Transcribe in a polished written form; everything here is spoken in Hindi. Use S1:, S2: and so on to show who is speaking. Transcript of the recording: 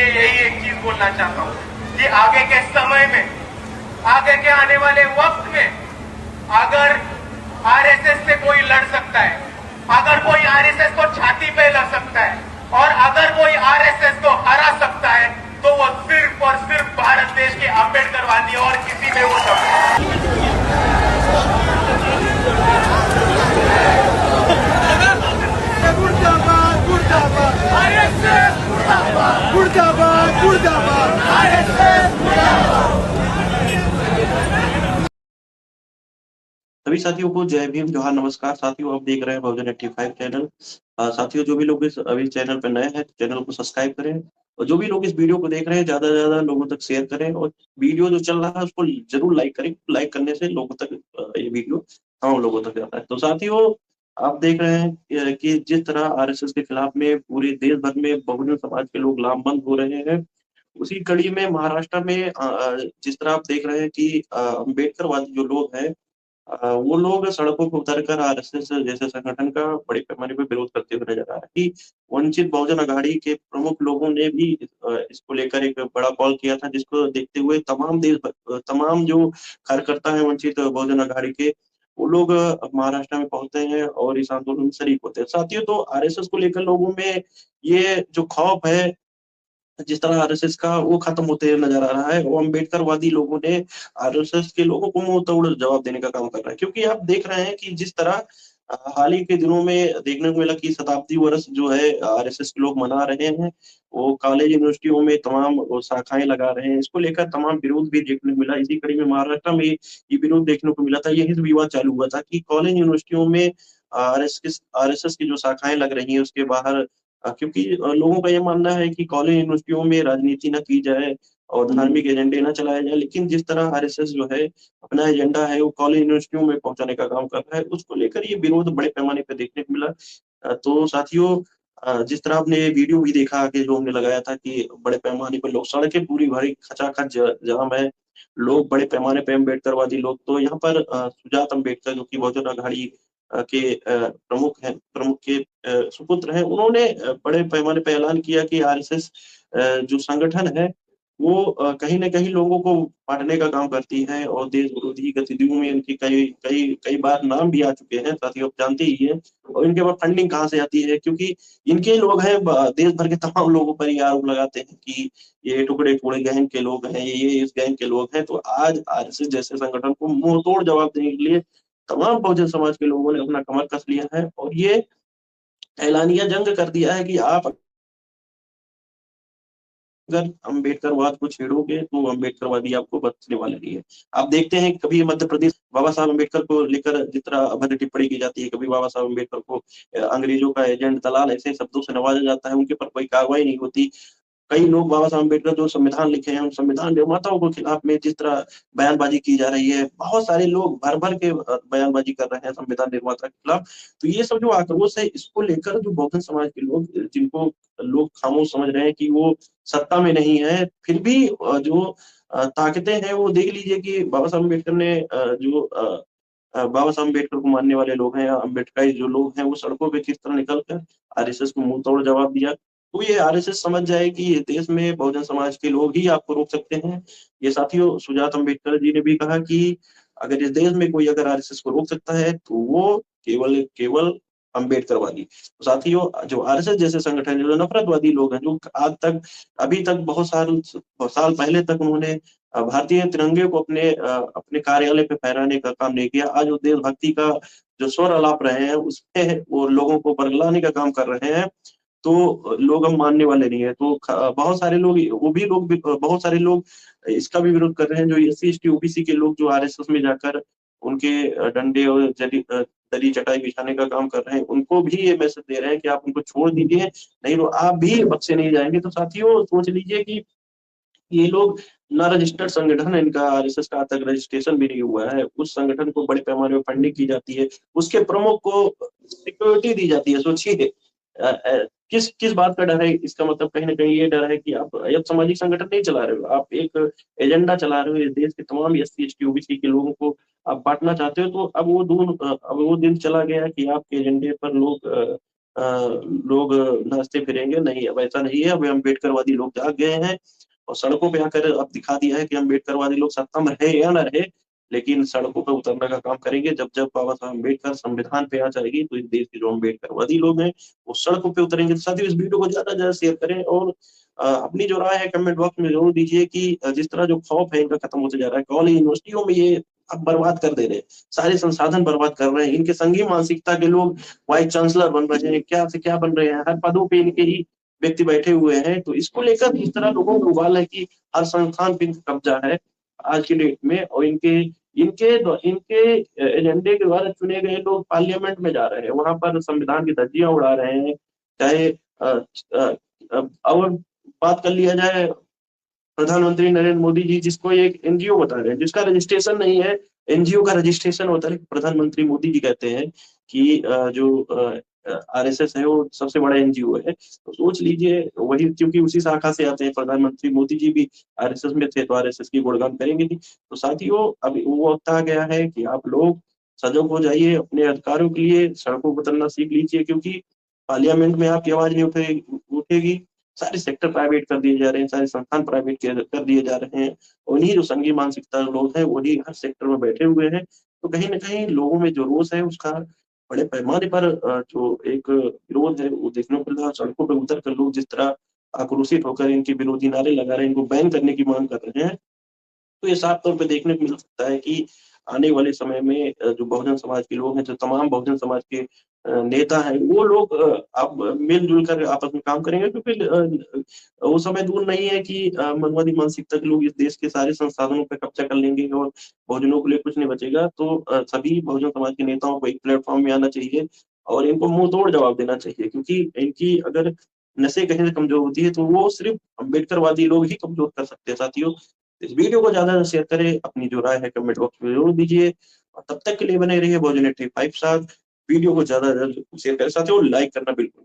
S1: लिए यही एक चीज बोलना चाहता हूँ कि आगे के समय में, आगे के आने वाले वक्त में अगर आरएसएस से कोई लड़ सकता है, अगर कोई आरएसएस को छाती पे लड़ सकता है और अगर कोई आरएसएस को हरा सकता है तो वो सिर्फ और सिर्फ भारत देश के अम्बेडकरवादी और किसी में वो सब।
S2: मुर्दाबाद मुर्दाबाद आरएसएस मुर्दाबाद मुर्दाबाद मुर्दाबाद आरएसएस मुर्दाबाद।
S3: सभी साथियों को जय भीम, जोहार, नमस्कार। साथियों, आप देख रहे हैं बहुजन 85 चैनल। साथियों, जो भी लोग इस अभी चैनल पर नए हैं चैनल को सब्सक्राइब करें और जो भी लोग इस वीडियो को देख रहे हैं ज्यादा से ज्यादा लोगों तक शेयर करें और वीडियो जो चल रहा है उसको जरूर लाइक करें। लाइक करने से लोगों तक ये वीडियो तमाम लोगों तक जाता है। तो साथियों, आप देख रहे हैं कि जिस तरह आरएसएस के खिलाफ में पूरे देश भर में बहुजन समाज के लोग लामबंद हो रहे हैं, उसी कड़ी में महाराष्ट्र में जिस तरह आप देख रहे हैं कि अम्बेडकरवादी जो लोग हैं, वो लोग सड़कों पर उतरकर आरएसएस जैसे संगठन का बड़े पैमाने पर विरोध करते हुए नजर आ रहा है कि वंचित बहुजन अघाड़ी के प्रमुख लोगों ने भी इसको लेकर एक बड़ा कॉल किया था, जिसको देखते हुए तमाम जो कार्यकर्ता हैं वंचित बहुजन अघाड़ी के, वो लोग महाराष्ट्र में पहुंचते हैं और इस आंदोलन में शरीक होते हैं। साथियों, तो आरएसएस को लेकर लोगों में ये जो खौफ है, जिस तरह आरएसएस का, वो खत्म होते हुए नजर आ रहा है और अम्बेडकरवादी लोगों ने आरएसएस के लोगों को मुंह तोड़ जवाब देने का काम कर रहा है। क्योंकि आप देख रहे हैं कि जिस तरह हाल ही के दिनों में देखने को मिला कि शताब्दी वर्ष जो है आरएसएस के लोग मना रहे हैं, वो कॉलेज यूनिवर्सिटियों में तमाम वो शाखाएं लगा रहे हैं। इसको लेकर तमाम विरोध भी देखने को मिला। इसी कड़ी में महाराष्ट्र में ये विरोध देखने को मिला था। यही विवाद चालू हुआ था कि कॉलेज यूनिवर्सिटियों में आरएसएस की जो शाखाएं लग रही हैं उसके बाहर, क्योंकि लोगों का ये मानना है कि कॉलेज यूनिवर्सिटियों में राजनीति ना की जाए और धार्मिक एजेंडे ना चलाए जाए, लेकिन जिस तरह आरएसएस जो है अपना एजेंडा है वो कॉलेज यूनिवर्सिटियों में पहुंचाने का काम कर रहा है, उसको लेकर ये विरोध बड़े पैमाने पर देखने को मिला। तो साथियों, जिस तरह आपने वीडियो भी देखा कि जो हमने लगाया था कि बड़े पैमाने पर लोग, सड़कें पूरी भरी खचाखच जाम है, लोग बड़े पैमाने पे अम्बेडकरवादी लोग। तो यहाँ पर सुजात अम्बेडकर जो कि बहुजन अघाड़ी के प्रमुख के सुपुत्र हैं, उन्होंने बड़े पैमाने पे ऐलान किया कि आरएसएस जो संगठन है वो कहीं न कहीं लोगों को बाँटने का काम करती है और देश विरोधी गतिविधियों में इनकी कई कई कई बार नाम भी आ चुके हैं, साथियों आप जानते ही हैं। और इनके पास फंडिंग कहाँ से आती है, क्योंकि इनके लोग हैं, देश भर के तमाम लोगों पर ये आरोप लगाते हैं कि ये टुकड़े-टुकड़े गैंग के लोग हैं, ये इस गैंग के लोग हैं। तो आज आरएसएस जैसे संगठन को मुँहतोड़ जवाब देने के लिए तमाम बहुजन समाज के लोगों ने अपना कमर कस लिया है और ये ऐलानिया जंग कर दिया है कि आप अगर अम्बेडकरवाद को छेड़ोगे तो अम्बेडकरवादी आपको बख्शने वाले नहीं है। आप देखते हैं कभी मध्य प्रदेश बाबा साहब अम्बेडकर को लेकर जिस तरह अभद्र टिप्पणी की जाती है, कभी बाबा साहब अम्बेडकर को अंग्रेजों का एजेंट, दलाल ऐसे शब्दों से नवाजा जाता है, उनके ऊपर कोई कार्रवाई नहीं होती। कई लोग बाबा साहब अम्बेडकर जो संविधान लिखे हैं, उन संविधान निर्माताओं के खिलाफ में जिस तरह बयानबाजी की जा रही है, बहुत सारे लोग भर-भर के बयानबाजी कर रहे हैं संविधान निर्माता के खिलाफ। तो ये सब जो आक्रोश है, इसको लेकर जो बहुजन समाज के लोग, जिनको लोग खामोश समझ रहे हैं कि वो सत्ता में नहीं है, फिर भी जो ताकतें हैं वो देख लीजिए कि बाबा साहब अम्बेडकर ने बाबा साहब अम्बेडकर को मानने वाले लोग हैं या अम्बेडकराइट जो लोग हैं, वो सड़कों पे किस तरह निकल कर आरएसएस को मुंहतोड़ जवाब दिया। तो ये आरएसएस समझ जाए कि ये देश में बहुजन समाज के लोग ही आपको रोक सकते हैं। ये साथियों, सुजात अम्बेडकर जी ने भी कहा कि अगर इस देश में कोई अगर आरएसएस को रोक सकता है तो वो केवल अम्बेडकरवादी। तो साथियों, जो आरएसएस जैसे संगठन है, जो नफरतवादी लोग हैं, जो आज तक, अभी तक बहुत साल पहले तक उन्होंने भारतीय तिरंगे को अपने कार्यालय पे फहराने का काम नहीं किया। आज वो देशभक्ति का जो स्वर अलाप रहे हैं, उसपे वो लोगों को बरगलाने का काम कर रहे हैं। तो लोग अब मानने वाले नहीं है। तो बहुत सारे लोग, वो भी लोग भी, बहुत सारे लोग इसका भी विरोध कर रहे हैं, जो एससी एसटी ओबीसी के लोग जो आरएसएस में जाकर उनके डंडे और दरी चटाई बिछाने का काम कर रहे हैं, उनको भी ये मैसेज दे रहे हैं कि आप उनको छोड़ दीजिए, नहीं तो आप भी बख्शे नहीं जाएंगे। तो साथियों, सोच लीजिए कि ये लोग ना रजिस्टर्ड संगठन है, इनका आरएसएस का आज तक रजिस्ट्रेशन भी नहीं हुआ है। उस संगठन को बड़े पैमाने पर फंडिंग की जाती है, उसके प्रमुख को सिक्योरिटी दी जाती है। सोचिए किस किस बात का डर है। इसका मतलब कहीं न कहीं ये डर है कि आप सामाजिक संगठन नहीं चला रहे हो, आप एक एजेंडा चला रहे हो। इस देश के तमाम एससी एसटी ओबीसी के लोगों को आप बांटना चाहते हो। तो अब वो दिन चला गया कि आपके एजेंडे पर लोग लोग नाचते फिरेंगे। नहीं, अब ऐसा नहीं है। अब अम्बेडकरवादी लोग जाग गए हैं और सड़कों पे आकर अब दिखा दिया है कि अम्बेडकरवादी लोग सत्ता में रहे या न रहे, लेकिन सड़कों पे उतरने का काम करेंगे। जब जब बाबा साहब अम्बेडकर संविधान पे आ जाएगी तो इस देश के जो अम्बेडकरवादी लोग हैं वो सड़कों पे उतरेंगे। तो साथियों, इस वीडियो को ज्यादा से ज्यादा शेयर करें और अपनी जो राय है कमेंट बॉक्स में जरूर दीजिए कि जिस तरह जो खौफ है इनका खत्म होते जा रहा है। कॉलेज यूनिवर्सिटियों में ये अब बर्बाद कर दे रहे हैं, सारे संसाधन बर्बाद कर रहे हैं। इनके संघीय मानसिकता के लोग वाइस चांसलर बन रहे हैं, क्या से क्या बन रहे हैं, हर पदों पे इनके ही व्यक्ति बैठे हुए हैं। तो इसको लेकर इस तरह लोगों को उबाल है कि हर संस्थान पे इनका कब्जा है आज की डेट में, और इनके इनके इनके एजेंडे के द्वारा चुने गए लोग पार्लियामेंट में जा रहे हैं, वहां पर संविधान की धज्जियां उड़ा रहे हैं। चाहे और बात कर लिया जाए प्रधानमंत्री नरेंद्र मोदी जी, जिसको एक एनजीओ बता रहे हैं, जिसका रजिस्ट्रेशन नहीं है। एनजीओ का रजिस्ट्रेशन होता है। प्रधानमंत्री मोदी जी कहते हैं कि जो आरएसएस है वो सबसे बड़ा एनजीओ है। तो सोच लीजिए, वही क्योंकि उसी शाखा से आते हैं। प्रधानमंत्री मोदी जी भी आरएसएस में थे तो आरएसएस की गुणगान करेंगे नहीं। तो साथियों, अभी वो वक्त आ गया है कि आप लोग सजग हो जाइए, अपने अधिकारों के लिए सड़कों पर उतरना सीख लीजिए, क्योंकि पार्लियामेंट में आपकी आवाज नहीं उठेगी। सारे सेक्टर प्राइवेट कर दिए जा रहे हैं, सारे संस्थान प्राइवेट कर दिए जा रहे हैं। उन्हीं जो संघीय मानसिकता लोग हैं वही हर सेक्टर में बैठे हुए हैं। तो कहीं न कहीं लोगों में जो रोष है उसका बड़े पैमाने पर जो एक विरोध है वो देखने को मिल रहा है। सड़कों पे उतर कर लोग जिस तरह आक्रोशित होकर इनके विरोधी नारे लगा रहे हैं, इनको बैन करने की मांग कर रहे हैं। तो ये साफ तौर पे देखने को मिल सकता है कि आने वाले समय में जो बहुजन समाज के लोग हैं, जो तमाम बहुजन समाज के नेता हैं, वो लोग अब मिल-जुल कर आपस में काम करेंगे, क्योंकि वो समय दूर नहीं है कि मनवादी मानसिकता के लोग इस देश के सारे संसाधनों पे कब्जा कर लेंगे और बहुजनों के लिए कुछ नहीं बचेगा। तो सभी बहुजन समाज के नेताओं को एक प्लेटफ़ॉर्म में आना चाहिए और इनको मुँह-तोड़ जवाब देना चाहिए, क्योंकि इनकी अगर नसें कहीं से कमज़ोर होती है तो वो सिर्फ़ अम्बेडकरवादी लोग ही कमज़ोर कर सकते हैं। साथियों, इस वीडियो को ज़्यादा से शेयर करें, अपनी जो राय है कमेंट बॉक्स में ज़रूर दीजिए और तब तक के लिए बने रहिए बहुजन 85 साथ। वीडियो को ज़्यादा से ज़्यादा शेयर करें, साथियों लाइक करना बिल्कुल